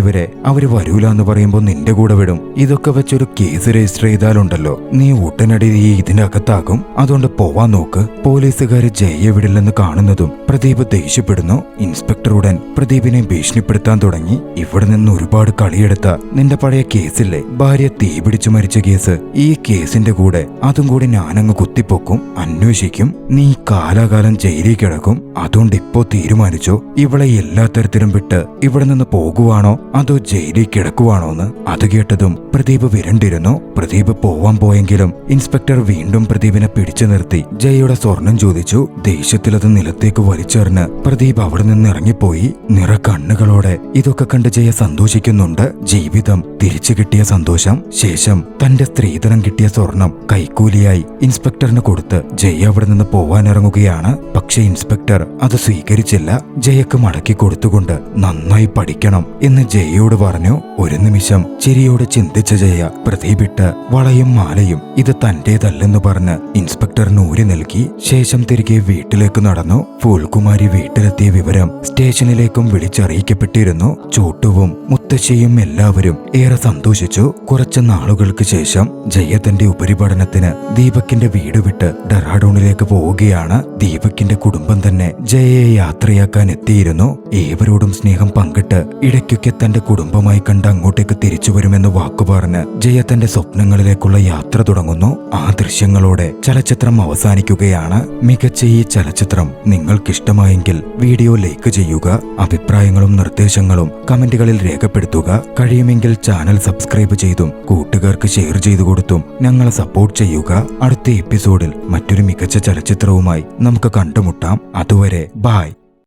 അവര് വരൂല എന്ന് പറയുമ്പോ നിന്റെ കൂടെ വിടും? ഇതൊക്കെ വെച്ചൊരു കേസ് രജിസ്റ്റർ ചെയ്താലുണ്ടല്ലോ, നീ ഉടനടി ഇതിന്റെ അകത്താകും. അതുകൊണ്ട് പോവാൻ നോക്ക്. പോലീസുകാര് ജയയെ വിടില്ലെന്ന് കാണുന്നതും പ്രദീപ് ദേഷ്യപ്പെടുന്നു. ഇൻസ്പെക്ടർ ഉടൻ പ്രദീപിനെ ഭീഷണിപ്പെടുത്താൻ തുടങ്ങി. ഇവിടെ നിന്ന് ഒരുപാട് കളിയെടുത്ത നിന്റെ പഴയ കേസില്ലേ, ഭാര്യ തീ പിടിച്ചു മരിച്ച കേസ്, ഈ കേസിന്റെ കൂടെ അതും കൂടി ഞാനങ്ങ് കുത്തിപ്പൊക്കും, അന്വേഷിക്കും. നീ കാലാകാലം ജയിലിൽ കിടക്കും. അതുകൊണ്ട് ഇപ്പോ തീരുമാനിച്ചോ, ഇവളെ എല്ലാ തരത്തിലും വിട്ട് ഇവിടെ നിന്ന് പോകുവാണോ അതോ ജയിലിൽ കിടക്കുവാണോന്ന്. അത് കേട്ടതും പ്രദീപ് വിരണ്ടിരുന്നു. പ്രദീപ് പോവാൻ പോയെങ്കിലും ഇൻസ്പെക്ടർ വീണ്ടും പ്രദീപിനെ പിടിച്ചു നിർത്തി ജയയുടെ സ്വർണം ചോദിച്ചു. ദേഷ്യത്തിലത് നിലത്തേക്ക് വലിച്ചെറിഞ്ഞ് പ്രദീപ് അവിടെ നിന്ന് ഇറങ്ങിപ്പോയി. നിറക്കണ്ണുകളോടെ ഇതൊക്കെ കണ്ട് ജയ സന്തോഷിക്കുന്നുണ്ട്. ജീവിതം തിരിച്ചു കിട്ടിയ സന്തോഷം. ശേഷം തന്റെ സ്ത്രീധനം കിട്ടിയ സ്വർണം കൈക്കൂലിയായി ഇൻസ്പെക്ടറിന് കൊടുത്ത് ജയ അവിടെ നിന്ന് പോവാനിറങ്ങുകയാണ്. പക്ഷെ ഇൻസ്പെക്ടർ അത് സ്വീകരിച്ചില്ല. ജയ ജയക്ക് മടക്കി കൊടുത്തുകൊണ്ട് നന്നായി പഠിക്കണം എന്ന് ജയയോട് പറഞ്ഞു. ഒരു നിമിഷം ചിരിയോട് ചിന്തിച്ച ജയ പ്രദീപിട്ട് വളയും മാലയും ഇത് തന്റേതല്ലെന്ന് പറഞ്ഞ് ഇൻസ്പെക്ടറിന് ഊരി നൽകി. ശേഷം തിരികെ വീട്ടിലേക്ക് നടന്നു. ഫൂൽകുമാരി വീട്ടിലെത്തിയ വിവരം സ്റ്റേഷനിലേക്കും വിളിച്ചറിയിക്കപ്പെട്ടിരുന്നു. ചോട്ടുവും മുത്തശ്ശിയും എല്ലാവരും ഏറെ സന്തോഷിച്ചു. കുറച്ച് നാളുകൾക്ക് ശേഷം ജയ തന്റെ ഉപരിപഠനത്തിന് ദീപകിന്റെ വീട് വിട്ട് ഡെറാഡൂണിലേക്ക് പോവുകയാണ്. ദീപകിന്റെ കുടുംബം തന്നെ ജയയെ യാത്രയാക്കാൻ എത്തിയിരുന്നു. ഏവരോടും സ്നേഹം പങ്കിട്ട് ഇടയ്ക്കൊക്കെ തന്റെ കുടുംബമായി കണ്ട് അങ്ങോട്ടേക്ക് തിരിച്ചു വരുമെന്ന് വാക്കുപറഞ്ഞ് ജയ തന്റെ സ്വപ്നങ്ങളിലേക്കുള്ള യാത്ര തുടങ്ങുന്നു. ആ ദൃശ്യങ്ങളോടെ ചലച്ചിത്രം അവസാനിക്കുകയാണ്. മികച്ച ഈ ചലച്ചിത്രം നിങ്ങൾക്കിഷ്ടമായെങ്കിൽ വീഡിയോ ലൈക്ക് ചെയ്യുക. അഭിപ്രായങ്ങളും നിർദ്ദേശങ്ങളും കമന്റുകളിൽ രേഖപ്പെടുത്തുക. കഴിയുമെങ്കിൽ ചാനൽ സബ്സ്ക്രൈബ് ചെയ്തും കൂട്ടുകാർക്ക് ഷെയർ ചെയ്തു കൊടുത്തും ഞങ്ങളെ സപ്പോർട്ട് ചെയ്യുക. അടുത്ത എപ്പിസോഡിൽ മറ്റൊരു മികച്ച ചലച്ചിത്രവുമായി നമുക്ക് കണ്ടുമുട്ടാം. അതുവരെ ബൈ.